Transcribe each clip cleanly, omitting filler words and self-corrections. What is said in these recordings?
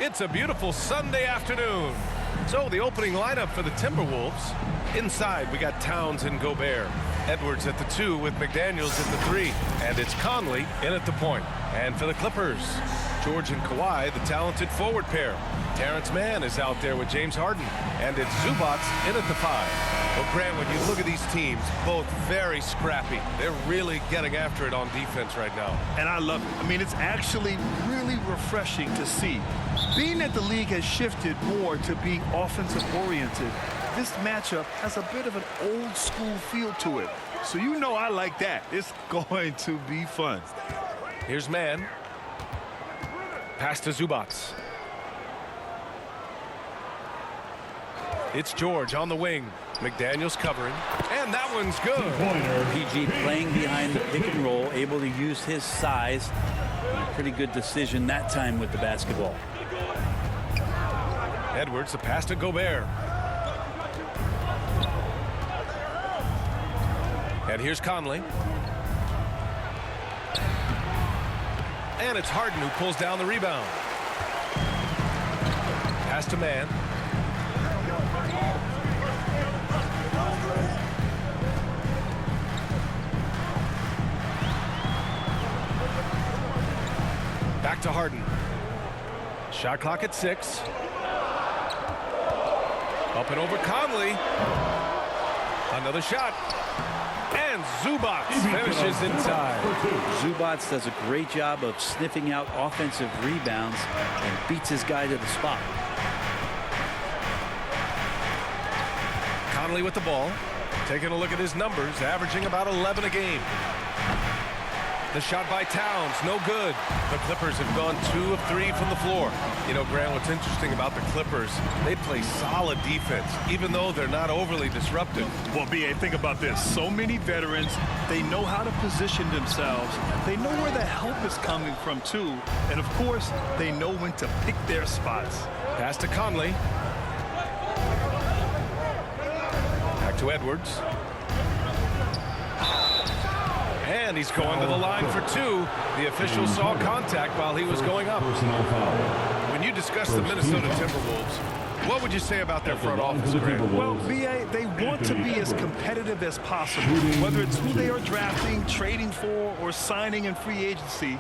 It's a beautiful Sunday afternoon. So the opening lineup for the Timberwolves. Inside, we got Towns and Gobert. Edwards at the 2 with McDaniels at the 3. And it's Conley in at the point. And for the Clippers, George and Kawhi, the talented forward pair. Terrence Mann is out there with James Harden. And it's Zubac in at the 5. Well, Grant, when you look at these teams, both very scrappy. They're really getting after it on defense right now. And I love it. I mean, it's actually really refreshing to see. Being that the league has shifted more to being offensive-oriented, this matchup has a bit of an old-school feel to it. So you know I like that. It's going to be fun. Here's Mann. Pass to Zubac. It's George on the wing. McDaniels covering. And that one's good. PG playing behind the pick and roll, able to use his size. And a pretty good decision that time with the basketball. Edwards, the pass to Gobert. And here's Conley. And it's Harden who pulls down the rebound. Pass to Mann. Back to Harden. Shot clock at 6. Up and over Conley. Another shot. And Zubac finishes inside. Zubac does a great job of sniffing out offensive rebounds and beats his guy to the spot. Conley with the ball. Taking a look at his numbers, averaging about 11 a game. The shot by Towns, no good. The Clippers have gone 2 of 3 from the floor. You know, Grant, what's interesting about the Clippers, they play solid defense, even though they're not overly disruptive. Well, B.A., think about this. So many veterans, they know how to position themselves. They know where the help is coming from, too. And, of course, they know when to pick their spots. Pass to Conley. Back to Edwards. And he's going to the line for 2. The official saw contact while he was going up. When you discuss the Minnesota Timberwolves, what would you say about their front office, Grant? Well, B.A., they want to be as competitive as possible. Whether it's who they are drafting, trading for, or signing in free agency,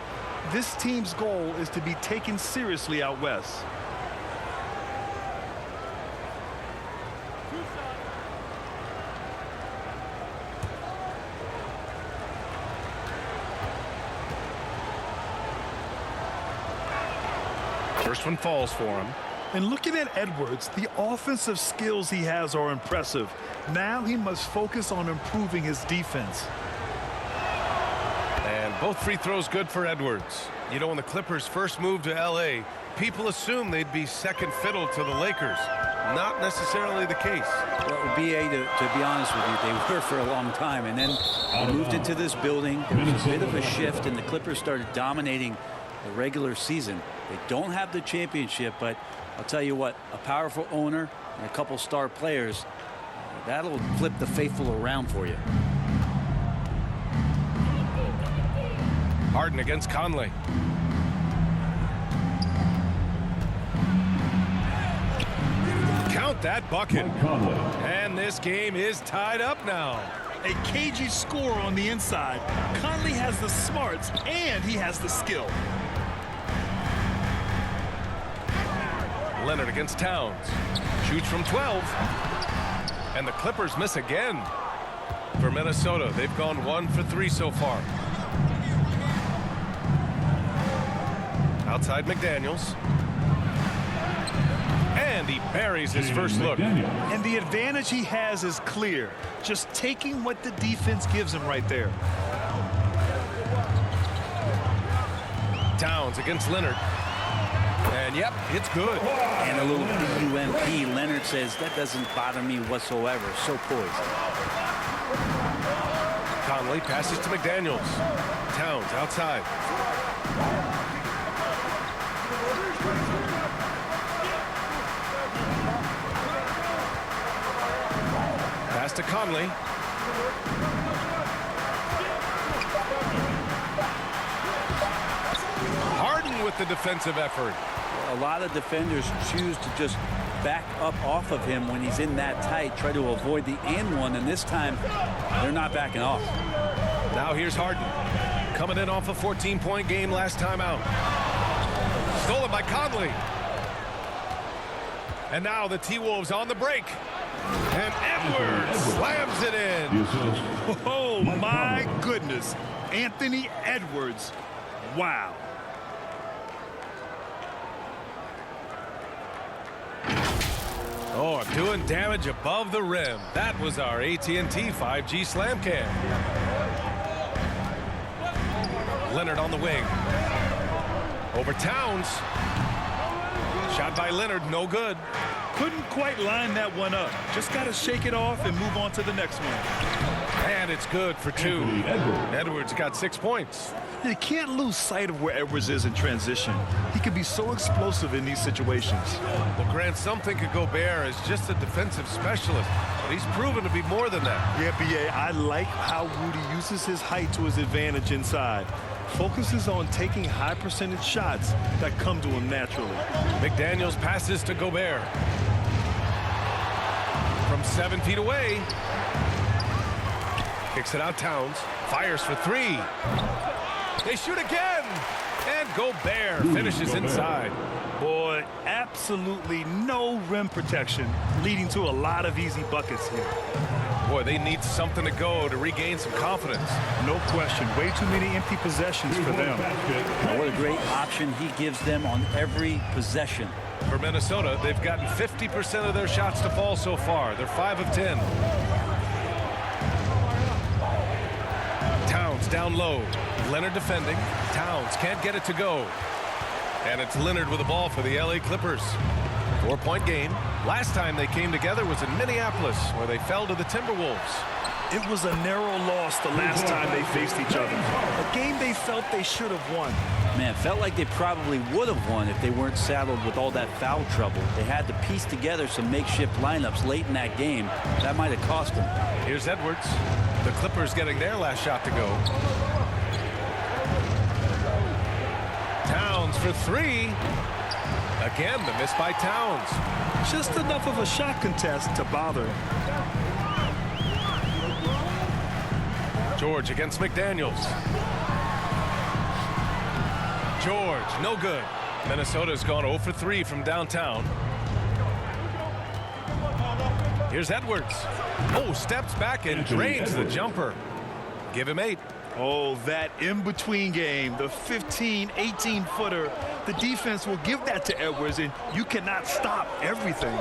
this team's goal is to be taken seriously out west. First one falls for him. And looking at Edwards, the offensive skills he has are impressive. Now he must focus on improving his defense. And both free throws good for Edwards. You know, when the Clippers first moved to L.A., people assumed they'd be second fiddle to the Lakers. Not necessarily the case. Well, B.A., to be honest with you, they were for a long time. And then they moved into this building. There was a bit of a shift, and the Clippers started dominating the regular season. They don't have the championship, but I'll tell you what, a powerful owner and a couple star players, that'll flip the faithful around for you. Harden against Conley. Count that bucket. And this game is tied up now. A cagey score on the inside. Conley has the smarts and he has the skill. Leonard against Towns. Shoots from 12. And the Clippers miss again. For Minnesota, they've gone 1 for 3 so far. Outside McDaniels. And he buries his first look. And the advantage he has is clear. Just taking what the defense gives him right there. Towns against Leonard. And yep, it's good. And a little PUMP. Leonard says that doesn't bother me whatsoever. So poised. Conley passes to McDaniels. Towns outside. Pass to Conley. Harden with the defensive effort. a lot of defenders choose to just back up off of him when he's in that tight, try to avoid the and one, and this time they're not backing off. Now here's Harden, coming in off a 14-point game last time out. Stolen by Conley. And now the T-Wolves on the break. And Edwards slams it in. Oh, my goodness. Anthony Edwards. Wow. Oh, doing damage above the rim. That was our AT&T 5G slam cam. Leonard on the wing. Over Towns. Shot by Leonard, no good. Couldn't quite line that one up. Just got to shake it off and move on to the next one. And it's good for two. Edwards got 6 points. You can't lose sight of where Edwards is in transition. He can be so explosive in these situations. Well, Grant, some think of Gobert as just a defensive specialist, but he's proven to be more than that. Yeah, B.A., I like how Rudy uses his height to his advantage inside. Focuses on taking high percentage shots that come to him naturally. McDaniels passes to Gobert. From 7 feet away. Kicks it out Towns. Fires for three. They shoot again. And Gobert finishes inside. Boy, absolutely no rim protection, leading to a lot of easy buckets here. Boy, they need something to go to regain some confidence. No question. Way too many empty possessions for them. What a great option he gives them on every possession. For Minnesota, they've gotten 50% of their shots to fall so far. They're 5 of 10. Towns down low. Leonard defending. Towns can't get it to go. And it's Leonard with the ball for the LA Clippers. 4-point game. Last time they came together was in Minneapolis, where they fell to the Timberwolves. It was a narrow loss the last time they faced each other. A game they felt they should have won. Man, felt like they probably would have won if they weren't saddled with all that foul trouble. They had to piece together some makeshift lineups late in that game. That might have cost them. Here's Edwards. The Clippers getting their last shot to go. Towns for three. Again, the miss by Towns. Just enough of a shot contest to bother. George against McDaniels. George, no good. Minnesota's gone 0 for 3 from downtown. Here's Edwards. Oh, steps back and drains the jumper. Give him 8. Oh, that in-between game, the 15, 18-footer. The defense will give that to Edwards, and you cannot stop everything.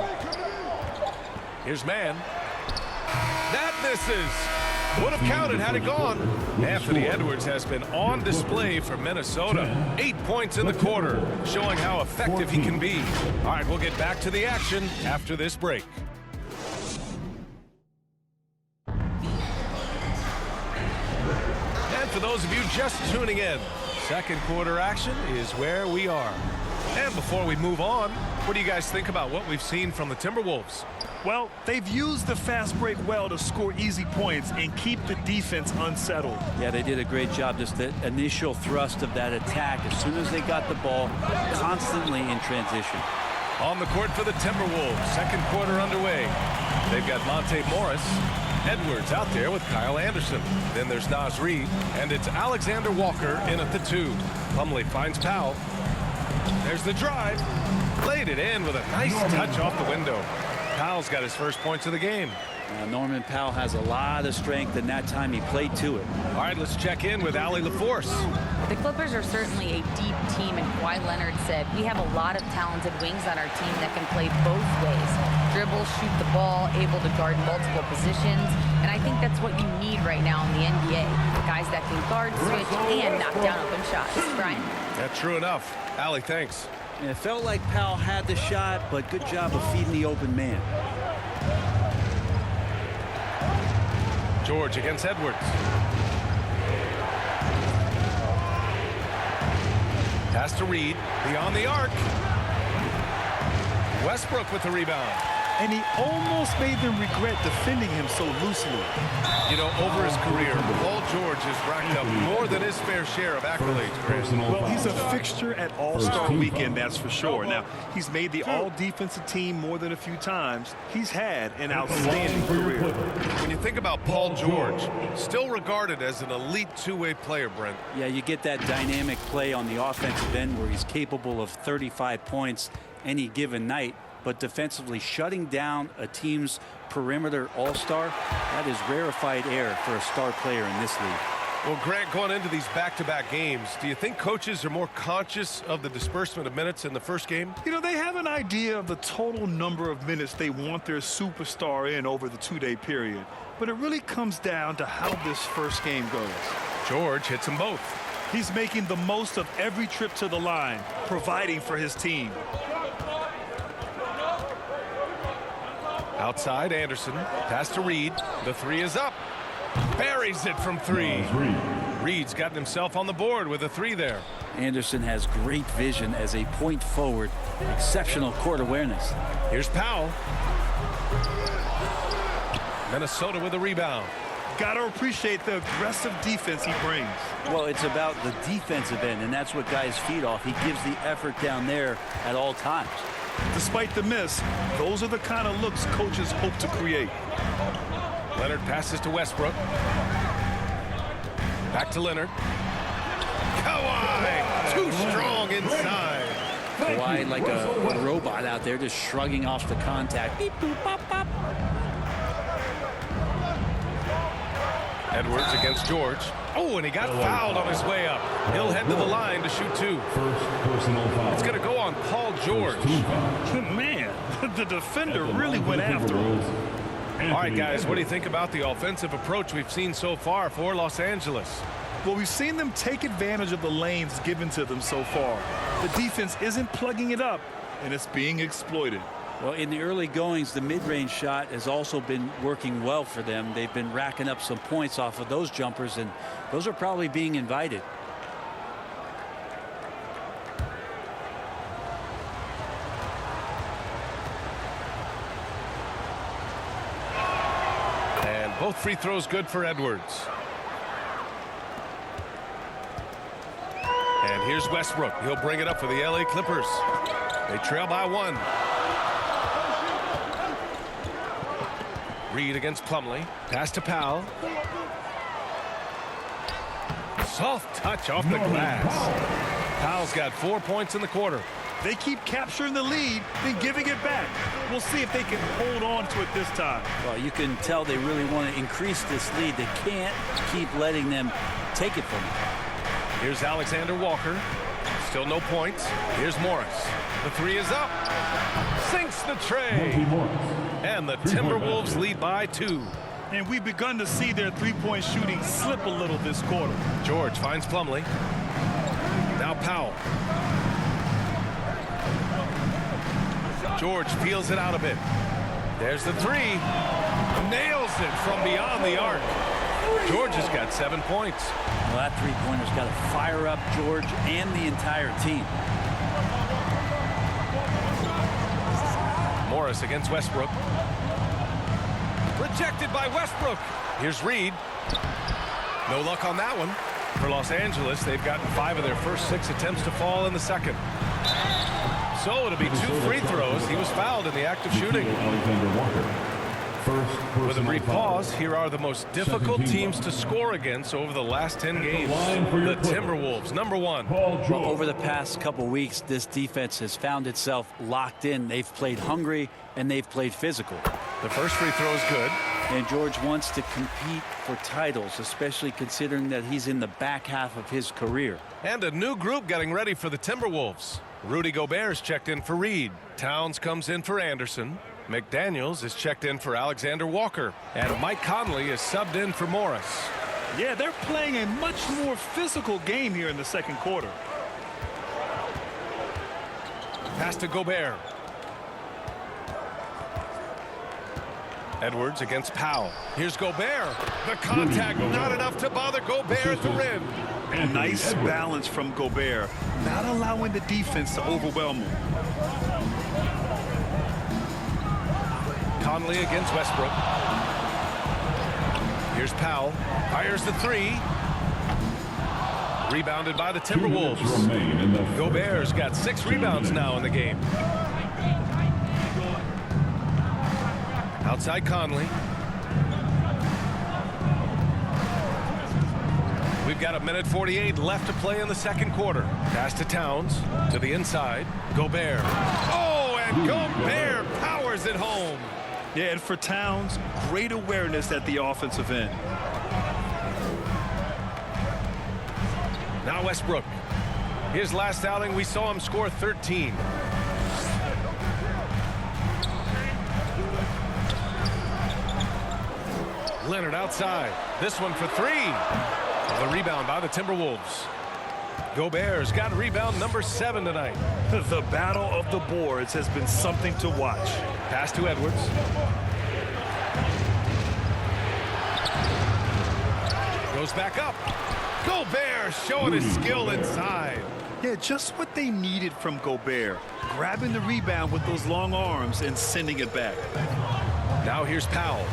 Here's Mann. That misses. Would have counted had it gone. Anthony Edwards has been on display for Minnesota. 8 points in the quarter, showing how effective he can be. All right, we'll get back to the action after this break. For those of you just tuning in, second quarter action is where we are. And before we move on, what do you guys think about what we've seen from the Timberwolves? Well, they've used the fast break well to score easy points and keep the defense unsettled. Yeah, they did a great job. Just the initial thrust of that attack, as soon as they got the ball, constantly in transition. On the court for the Timberwolves, second quarter underway. They've got Monte Morris. Edwards out there with Kyle Anderson. Then there's Naz Reid, and it's Alexander Walker in at the 2. Plumlee finds Powell. There's the drive. Laid it in with a nice touch off the window. Powell's got his first points of the game. Norman Powell has a lot of strength, and that time he played to it. All right, let's check in with Allie LaForce. The Clippers are certainly a deep team, and Kawhi Leonard said, we have a lot of talented wings on our team that can play both ways. Dribble, shoot the ball, able to guard multiple positions, and I think that's what you need right now in the NBA. Guys that can guard, switch, and knock down open shots. Brian? That's true enough. Allie, thanks. And it felt like Powell had the shot, but good job of feeding the open man. George against Edwards. Pass to Reid, beyond the arc. Westbrook with the rebound. and he almost made them regret defending him so loosely. You know, over his career, Paul George has racked up more than his fair share of accolades, Grant. Well, he's a fixture at All-Star Weekend, that's for sure. Now, he's made the All-Defensive Team more than a few times. He's had an outstanding career. When you think about Paul George, still regarded as an elite two-way player, Brent. Yeah, you get that dynamic play on the offensive end where he's capable of 35 points any given night, but defensively shutting down a team's perimeter all-star, that is rarefied air for a star player in this league. Well, Grant, going into these back-to-back games, do you think coaches are more conscious of the disbursement of minutes in the first game? You know, they have an idea of the total number of minutes they want their superstar in over the two-day period, but it really comes down to how this first game goes. George hits them both. He's making the most of every trip to the line, providing for his team. Outside, Anderson. Pass to Reed. The three is up. Buries it from three. Reed's gotten himself on the board with a three there. Anderson has great vision as a point forward. Exceptional court awareness. Here's Powell. Minnesota with a rebound. Got to appreciate the aggressive defense he brings. Well, it's about the defensive end, and that's what guys feed off. He gives the effort down there at all times. Despite the miss, those are the kind of looks coaches hope to create. Leonard passes to Westbrook. Back to Leonard. Kawhi, too strong inside. Kawhi like a robot out there, just shrugging off the contact. Beep, boop, bop, bop. Edwards against George. Oh, and he got fouled on his way up. He'll head to the line to shoot two. It's going to go on Paul George. Man, the defender really went after him. All right, guys, what do you think about the offensive approach we've seen so far for Los Angeles? Well, we've seen them take advantage of the lanes given to them so far. The defense isn't plugging it up, and it's being exploited. Well, in the early goings, the mid-range shot has also been working well for them. They've been racking up some points off of those jumpers, and those are probably being invited. And both free throws good for Edwards. And here's Westbrook. He'll bring it up for the LA Clippers. They trail by one. Reed against Plumlee. Pass to Powell. Soft touch off the glass. Powell's got 4 points in the quarter. They keep capturing the lead, then giving it back. We'll see if they can hold on to it this time. Well, you can tell they really want to increase this lead. They can't keep letting them take it from them. Here's Alexander Walker. Still no points. Here's Morris. The three is up. Sinks the tray. And the Timberwolves lead by 2. And we've begun to see their three-point shooting slip a little this quarter. George finds Plumlee. Now Powell. George feels it out a bit. There's the three. Nails it from beyond the arc. George has got 7 points. Well, that three-pointer's got to fire up George and the entire team. Morris against Westbrook. Rejected by Westbrook. Here's Reed. No luck on that one. For Los Angeles, they've gotten 5 of their first 6 attempts to fall in the second. So it'll be 2 free throws. He was fouled in the act of shooting. With a brief pause, here are the most difficult teams to score against over the last 10 games. The Timberwolves, number 1. Well, over the past couple weeks, this defense has found itself locked in. They've played hungry and they've played physical. The first free throw is good. And George wants to compete for titles, especially considering that he's in the back half of his career. And a new group getting ready for the Timberwolves. Rudy Gobert is checked in for Reed. Towns comes in for Anderson. McDaniels is checked in for Alexander Walker. And Mike Conley is subbed in for Morris. Yeah, they're playing a much more physical game here in the second quarter. Pass to Gobert. Edwards against Powell. Here's Gobert. The contact not enough to bother Gobert at the rim. Nice balance from Gobert, not allowing the defense to overwhelm him. Conley against Westbrook. Here's Powell. Fires the three. Rebounded by the Timberwolves. Gobert's got 6 rebounds now in the game. Outside Conley. We've got 1:48 left to play in the second quarter. Pass to Towns. To the inside. Gobert. Oh, and Gobert powers it home. Yeah, and for Towns, great awareness at the offensive end. Now Westbrook. His last outing, we saw him score 13. Leonard outside. This one for 3. The rebound by the Timberwolves. Gobert's got rebound number 7 tonight. The battle of the boards has been something to watch. Pass to Edwards. Goes back up. Gobert showing his skill inside. Yeah, just what they needed from Gobert. Grabbing the rebound with those long arms and sending it back. Now here's Powell.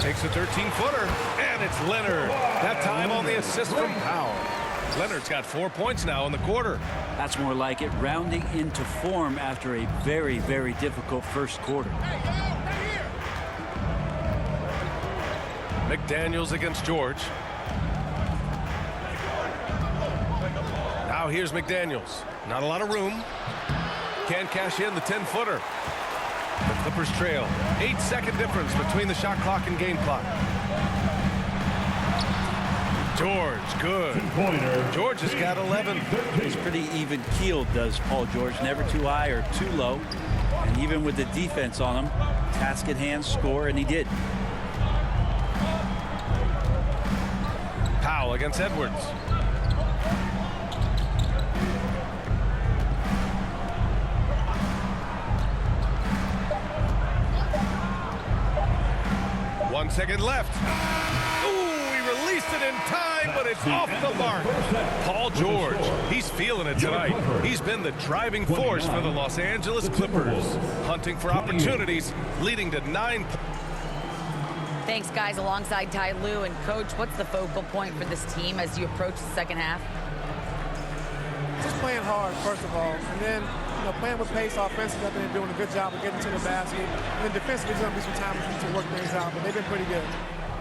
Takes a 13-footer, and it's Leonard. That time on the assist from Powell. Leonard's got 4 points now in the quarter. That's more like it, rounding into form after a very, very difficult first quarter. McDaniels against George. Now here's McDaniels. Not a lot of room. Can't cash in the 10-footer. The Clippers trail. 8-second difference between the shot clock and game clock. George, good. George has got 11. He's pretty even-keeled, does Paul George. Never too high or too low. And even with the defense on him, task at hand, score, and he did. Powell against Edwards. One second left. Ooh, he released it in time, but it's off the mark. Paul George, he's feeling it tonight. He's been the driving force for the Los Angeles Clippers, hunting for opportunities, leading to 9 points. Thanks, guys. Alongside Ty Lue and Coach, what's the focal point for this team as you approach the second half? Just playing hard, first of all, and then playing with pace offensively. I think they're doing a good job of getting to the basket. And then defensively, there's going to be some time for them to work things out, but they've been pretty good.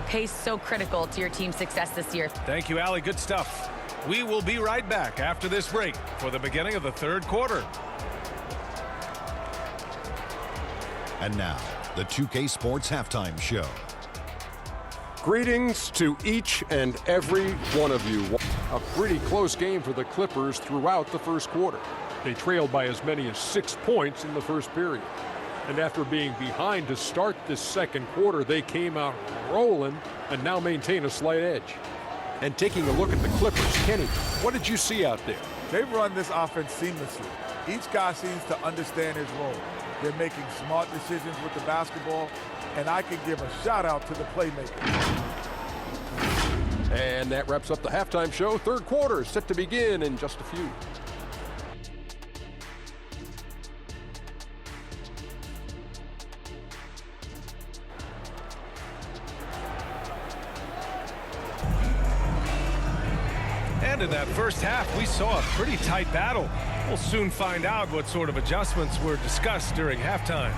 Pace so critical to your team's success this year. Thank you, Allie. Good stuff. We will be right back after this break for the beginning of the third quarter. And now, the 2K Sports Halftime Show. Greetings to each and every one of you. A pretty close game for the Clippers throughout the first quarter. They trailed by as many as 6 points in the first period. And after being behind to start this second quarter, they came out rolling and now maintain a slight edge. And taking a look at the Clippers, Kenny, what did you see out there? They've run this offense seamlessly. Each guy seems to understand his role. They're making smart decisions with the basketball, and I can give a shout out to the playmakers. And that wraps up the halftime show. Third quarter is set to begin in just a few. And in that first half, we saw a pretty tight battle. We'll soon find out what sort of adjustments were discussed during halftime.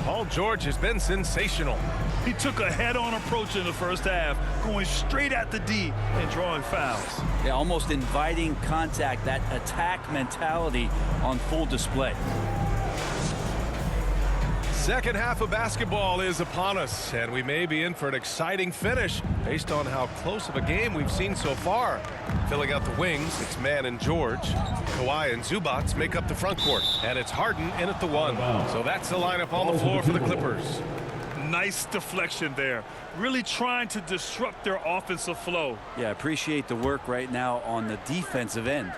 Paul George has been sensational. He took a head-on approach in the first half, going straight at the D and drawing fouls. Yeah, almost inviting contact, that attack mentality on full display. Second half of basketball is upon us, and we may be in for an exciting finish based on how close of a game we've seen so far. Filling out the wings, it's Mann and George. Kawhi and Zubats make up the front court, and it's Harden in at the 1. So that's the lineup on the floor for the Clippers. Nice deflection there. Really trying to disrupt their offensive flow. Yeah, appreciate the work right now on the defensive end.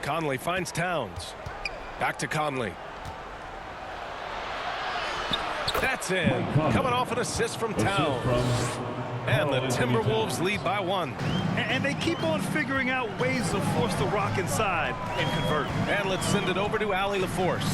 Conley finds Towns. Back to Conley. That's in. Coming off an assist from Towns. And the Timberwolves lead by 1. And they keep on figuring out ways to force the rock inside and convert. And let's send it over to Allie LaForce.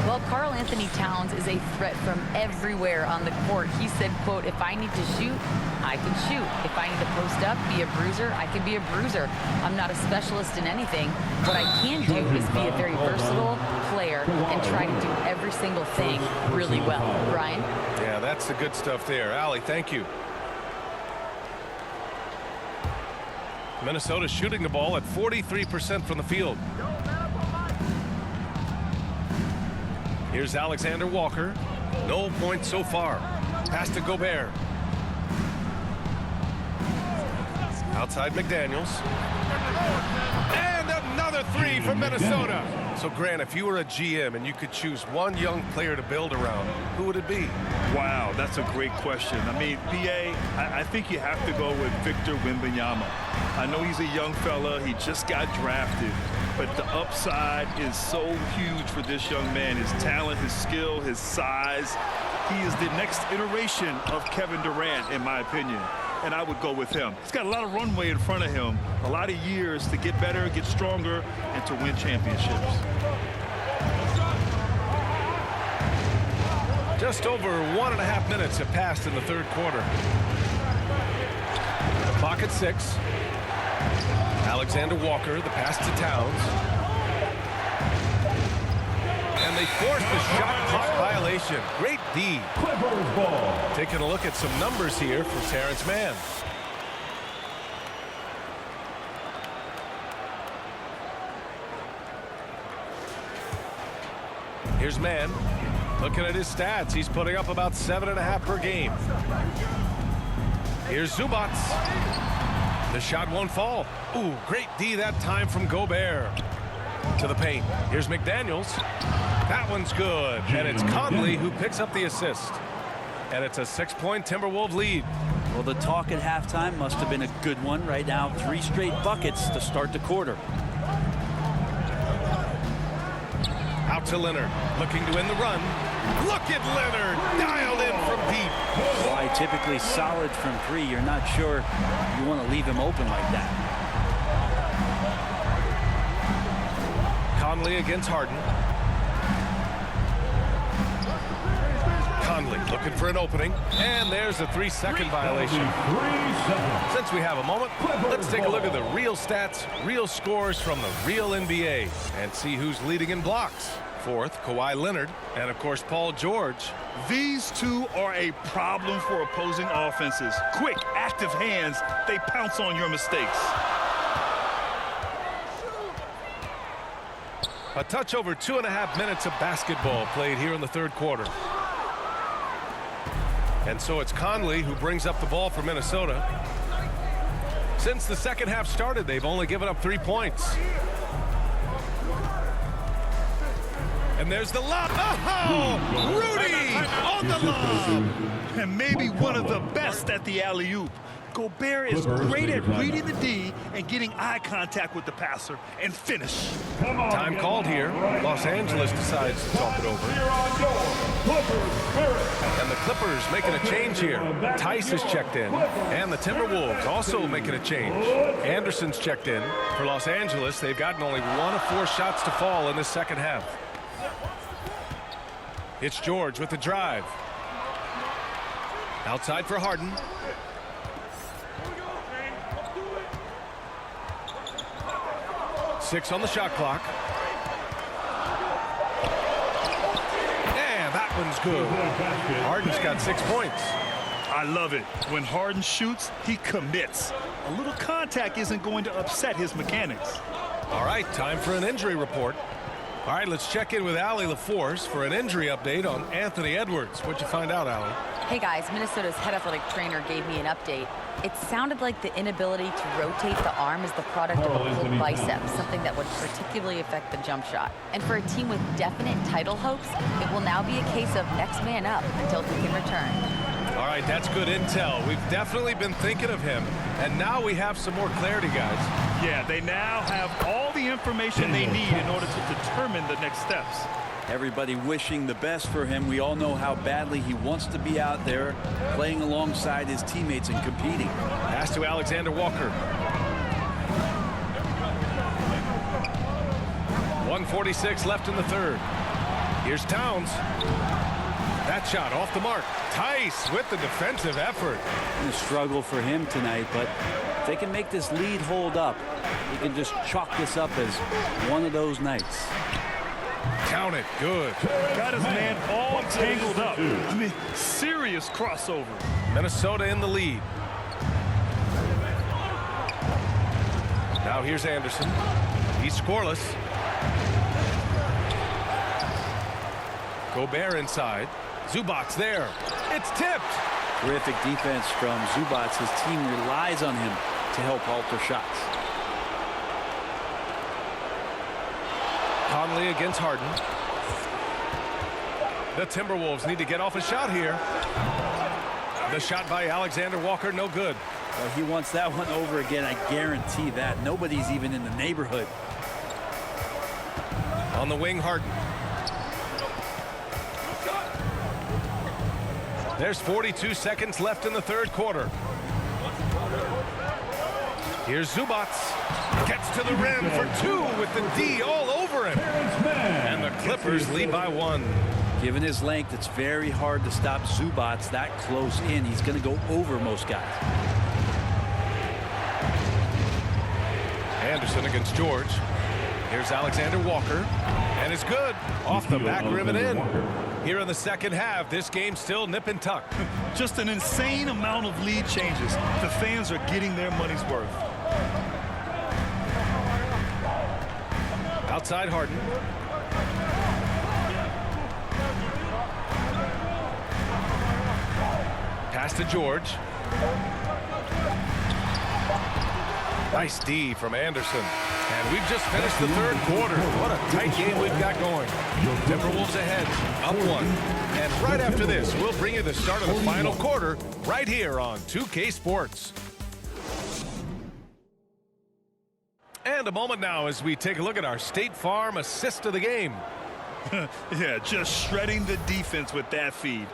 Well, Karl Anthony Towns is a threat from everywhere on the court. He said, quote, if I need to shoot, I can shoot. If I need to post up, be a bruiser, I can be a bruiser. I'm not a specialist in anything. What I can do is be a very versatile player and try to do every single thing really well. Brian? Yeah, that's the good stuff there. Allie, thank you. Minnesota shooting the ball at 43% from the field. Here's Alexander Walker. No points so far. Pass to Gobert. Outside McDaniels. And another three from Minnesota. So, Grant, if you were a GM and you could choose one young player to build around, who would it be? Wow, that's a great question. I mean, BA, I think you have to go with Victor Wembanyama. I know he's a young fella. He just got drafted. But the upside is so huge for this young man. His talent, his skill, his size. He is the next iteration of Kevin Durant, in my opinion. And I would go with him. He's got a lot of runway in front of him, a lot of years to get better, get stronger, and to win championships. Just over 1.5 minutes have passed in the third quarter. The clock at 6. Alexander Walker, the pass to Towns. And they force the shot clock violation. Great D. Taking a look at some numbers here for Terrence Mann. Here's Mann. Looking at his stats, he's putting up about 7.5 per game. Here's Zubac. The shot won't fall. Ooh, great D that time from Gobert. To the paint. Here's McDaniels. That one's good. And it's Conley who picks up the assist. And it's a 6-point Timberwolves lead. Well, the talk at halftime must have been a good one. Right now, 3 straight buckets to start the quarter. Out to Leonard. Looking to end the run. Look at Leonard. Dialed in from deep. Why typically solid from 3. You're not sure you want to leave him open like that. Conley against Harden. Conley looking for an opening. And there's a 3-second violation. Since we have a moment, let's take a look at the real stats, real scores from the real NBA and see who's leading in blocks. 4th, Kawhi Leonard, and of course Paul George. These two are a problem for opposing offenses. Quick, active hands, they pounce on your mistakes. A touch over 2.5 minutes of basketball played here in the third quarter. And so it's Conley who brings up the ball for Minnesota. Since the second half started, they've only given up 3 points. And there's the lob. Oh, Rudy on the lob. And maybe one of the best at the alley-oop. Gobert is great at reading the D and getting eye contact with the passer and finish. Time called here. Los Angeles decides to talk it over. And the Clippers making a change here. Tice is checked in. And the Timberwolves also making a change. Anderson's checked in. For Los Angeles, they've gotten only 1 of 4 shots to fall in this second half. It's George with the drive. Outside for Harden. Six on the shot clock. And that one's good. Harden's got 6 points. I love it. When Harden shoots, he commits. A little contact isn't going to upset his mechanics. All right, time for an injury report. All right, let's check in with Allie LaForce for an injury update on Anthony Edwards. What'd you find out, Allie? Hey guys, Minnesota's head athletic trainer gave me an update. It sounded like the inability to rotate the arm is the product of a pulled bicep, something that would particularly affect the jump shot. And for a team with definite title hopes, it will now be a case of next man up until he can return. All right, that's good intel. We've definitely been thinking of him, and now we have some more clarity, guys. Yeah, they now have all the information they need in order to determine the next steps. Everybody wishing the best for him. We all know how badly he wants to be out there playing alongside his teammates and competing. Pass to Alexander Walker. 1:46 left in the third. Here's Towns. That shot off the mark. Tice with the defensive effort. A struggle for him tonight, but if they can make this lead hold up, he can just chalk this up as one of those nights. Count it. Good. Got his man all tangled up. I mean, serious crossover. Minnesota in the lead. Now here's Anderson. He's scoreless. Gobert inside. Zubac's there. It's tipped. Terrific defense from Zubac's. His team relies on him to help alter shots. Conley against Harden. The Timberwolves need to get off a shot here. The shot by Alexander Walker, no good. Well, he wants that one over again. I guarantee that. Nobody's even in the neighborhood. On the wing, Harden. There's 42 seconds left in the third quarter. Here's Zubac. Gets to the rim for two with the D all over him. And the Clippers lead by one. Given his length, it's very hard to stop Zubac that close in. He's going to go over most guys. Anderson against George. Here's Alexander Walker. And it's good. Off the back rim and in. Here in the second half, this game's still nip and tuck. Just an insane amount of lead changes. The fans are getting their money's worth. Outside Harden. Pass to George. Nice D from Anderson. And we've just finished the third quarter. What a tight game we've got going. Timberwolves ahead, up one. And right after this, we'll bring you the start of the final quarter right here on 2K Sports. And a moment now as we take a look at our State Farm assist of the game. Yeah, just shredding the defense with that feed.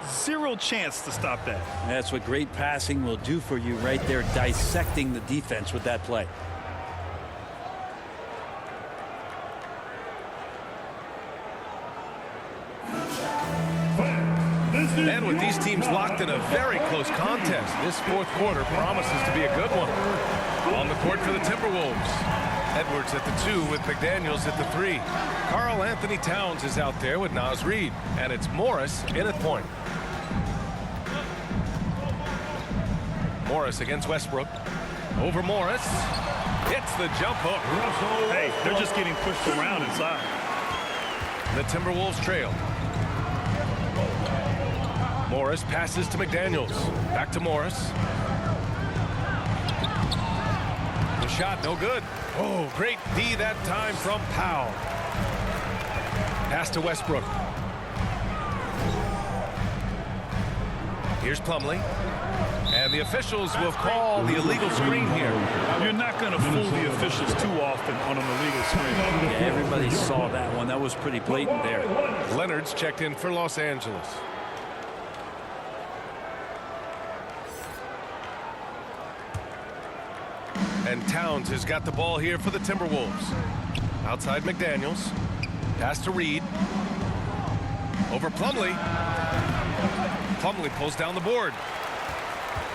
Zero chance to stop that. That's what great passing will do for you right there, dissecting the defense with that play. And with these teams locked in a very close contest, this fourth quarter promises to be a good one. On the court for the Timberwolves. Edwards at the 2 with McDaniels at the 3. Karl Anthony Towns is out there with Naz Reid. And it's Morris in at point. Morris against Westbrook. Over Morris. Hits the jump hook. Hey, they're just getting pushed around inside. The Timberwolves trail. Morris passes to McDaniels. Back to Morris. The shot, no good. Oh, great D that time from Powell. Pass to Westbrook. Here's Plumlee. And the officials will call the illegal screen here. You're not going to fool the officials too often on an illegal screen. Yeah, everybody saw that one. That was pretty blatant there. Leonard's checked in for Los Angeles. And Towns has got the ball here for the Timberwolves. Outside McDaniels. Pass to Reid. Over Plumlee. Plumlee pulls down the board.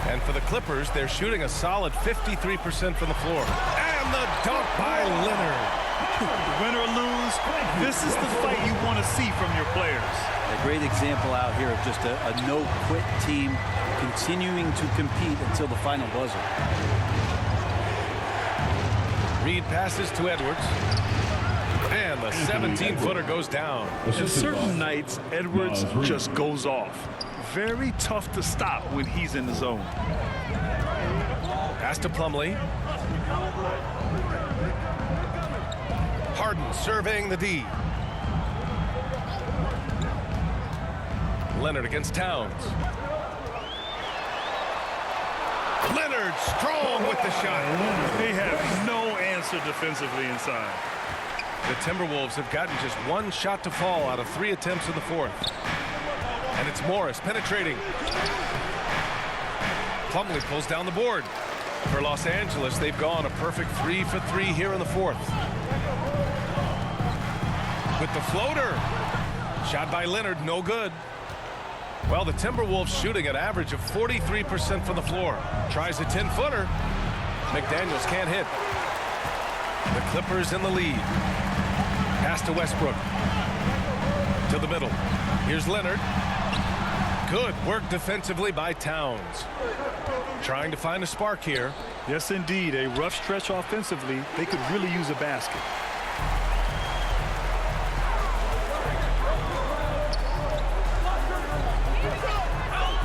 And for the Clippers, they're shooting a solid 53% from the floor. And the dunk by Leonard. Win or lose, this is the fight you want to see from your players. A great example out here of just a no-quit team continuing to compete until the final buzzer. Reid passes to Edwards. And the 17-footer goes down. And certain nights, Edwards just goes off. Very tough to stop when he's in the zone. Pass to Plumlee. Harden surveying the D. Leonard against Towns. Leonard strong with the shot. They have no answer defensively inside. The Timberwolves have gotten just one shot to fall out of 3 attempts in the fourth. And it's Morris penetrating. Plumlee pulls down the board. For Los Angeles, they've gone a perfect 3 for 3 here in the fourth. With the floater. Shot by Leonard, no good. Well, the Timberwolves shooting an average of 43% from the floor. Tries a 10-footer. McDaniels can't hit. The Clippers in the lead. Pass to Westbrook. To the middle. Here's Leonard. Good work defensively by Towns. Trying to find a spark here. Yes, indeed. A rough stretch offensively. They could really use a basket.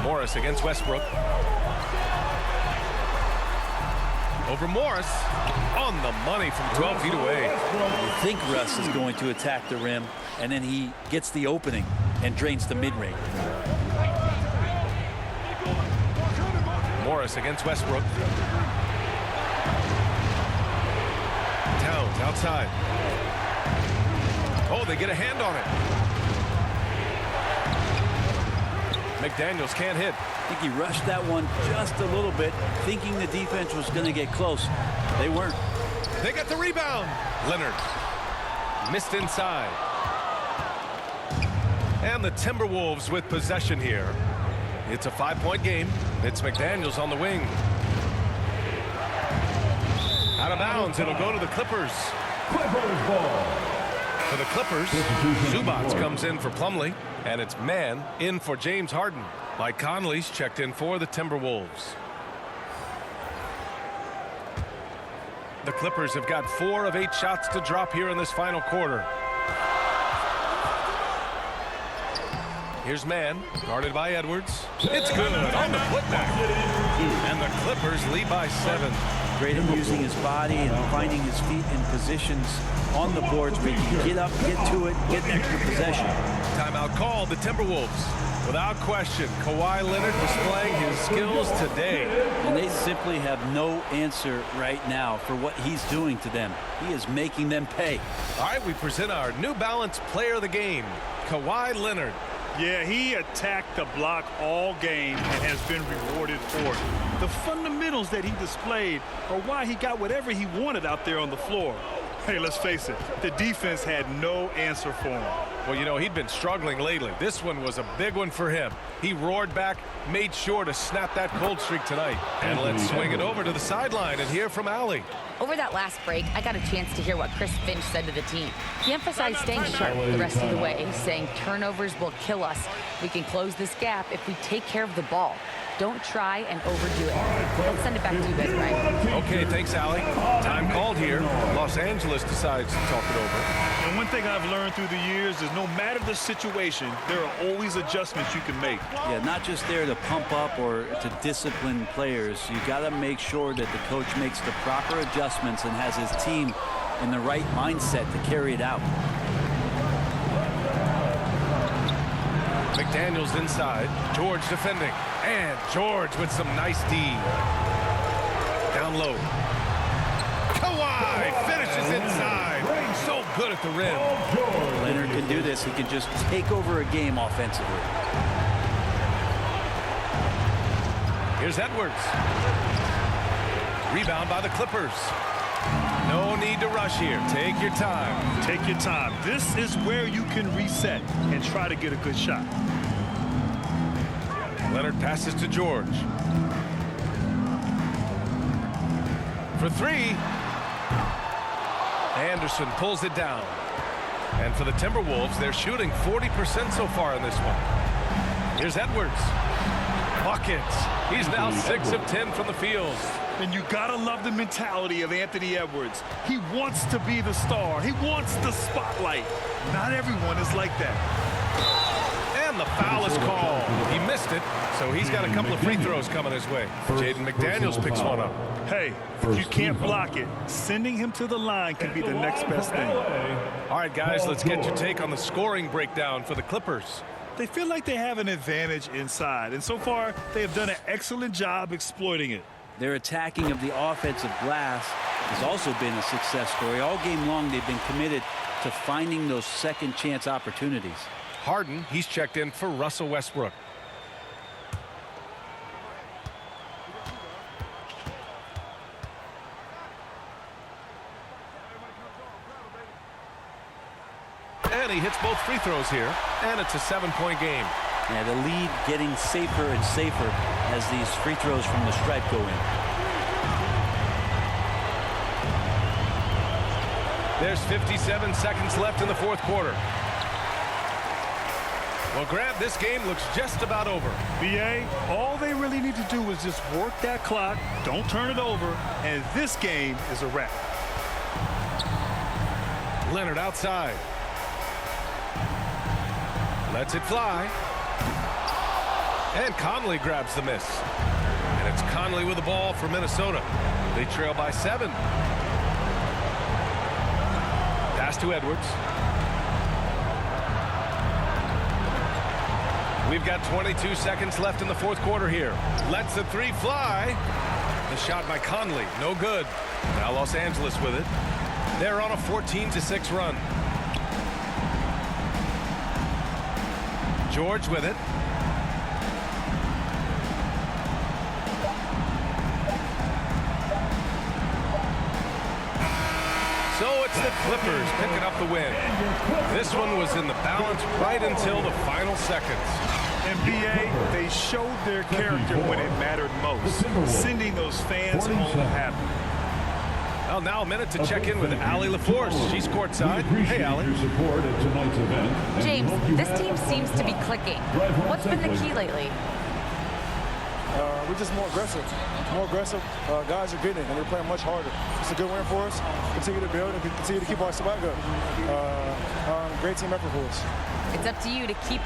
Morris against Westbrook. Over Morris. On the money from 12 feet away. You think Russ is going to attack the rim, and then he gets the opening and drains the mid-range. Morris against Westbrook. Towns outside. Oh, they get a hand on it. McDaniels can't hit. I think he rushed that one just a little bit, thinking the defense was going to get close. They weren't. They got the rebound. Leonard missed inside. And the Timberwolves with possession here. It's a 5-point game. It's McDaniels on the wing. Out of bounds. It'll go to the Clippers. Clippers ball. For the Clippers, Zubats comes in for Plumlee. And it's man in for James Harden. Mike Conley's checked in for the Timberwolves. The Clippers have got 4 of 8 shots to drop here in this final quarter. Here's man, guarded by Edwards. It's good on the putback. And the Clippers lead by 7. Great at using his body and finding his feet in positions on the boards where he can get up, get to it, get an extra possession. Timeout called, the Timberwolves. Without question, Kawhi Leonard displaying his skills today. And they simply have no answer right now for what he's doing to them. He is making them pay. All right, we present our New Balance player of the game, Kawhi Leonard. Yeah, he attacked the block all game and has been rewarded for it. The fundamentals that he displayed are why he got whatever he wanted out there on the floor. Hey, let's face it, the defense had no answer for him. Well, you know, he'd been struggling lately. This one was a big one for him. He roared back, made sure to snap that cold streak tonight. And let's swing it over to the sideline and hear from Allie. Over that last break, I got a chance to hear what Chris Finch said to the team. He emphasized staying sharp the rest of the way, saying turnovers will kill us. We can close this gap if we take care of the ball. Don't try and overdo it. Let's send it back to you guys, Brian. Okay, thanks, Allie. Time called here. Los Angeles decides to talk it over. And one thing I've learned through the years is no matter the situation, there are always adjustments you can make. Yeah, not just there to pump up or to discipline players. You got to make sure that the coach makes the proper adjustments and has his team in the right mindset to carry it out. McDaniels inside. George defending. And George with some nice D. Down low. Kawhi finishes inside. So good at the rim. Leonard can do this. He can just take over a game offensively. Here's Edwards. Rebound by the Clippers. No need to rush here. Take your time. Take your time. This is where you can reset and try to get a good shot. Leonard passes to George. For 3. Anderson pulls it down. And for the Timberwolves, they're shooting 40% so far in this one. Here's Edwards. Buckets. He's now 6 of 10 from the field. And you gotta love the mentality of Anthony Edwards. He wants to be the star. He wants the spotlight. Not everyone is like that. And the foul is called. He missed it, so he's got a couple of free throws coming his way. Jaden McDaniels picks one up. Hey, if you can't block it, sending him to the line can be the next best thing. All right, guys, let's get your take on the scoring breakdown for the Clippers. They feel like they have an advantage inside, and so far, they have done an excellent job exploiting it. Their attacking of the offensive glass has also been a success story. All game long, they've been committed to finding those second chance opportunities. Harden, he's checked in for Russell Westbrook. And he hits both free throws here, and it's a 7-point game. Yeah, the lead getting safer and safer as these free throws from the stripe go in. There's 57 seconds left in the fourth quarter. Well, Grant, this game looks just about over. BA, all they really need to do is just work that clock, don't turn it over, and this game is a wrap. Leonard outside. Lets it fly. And Conley grabs the miss. And it's Conley with the ball for Minnesota. They trail by 7. Pass to Edwards. We've got 22 seconds left in the fourth quarter here. Lets the 3 fly. The shot by Conley, no good. Now Los Angeles with it. They're on a 14-6 run. George with it. So it's the Clippers picking up the win. This one was in the balance right until the final seconds. And BA, they showed their character when it mattered most, sending those fans home happy. Well, now a minute to check in with Allie LaForce. She's courtside. Hey, Allie. James, this team seems to be clicking. What's been the key lately? We're just more aggressive. Guys are getting it, and they're playing much harder. It's a good win for us. Continue to build and continue to keep our swag up. Great team effort for us. It's up to you to keep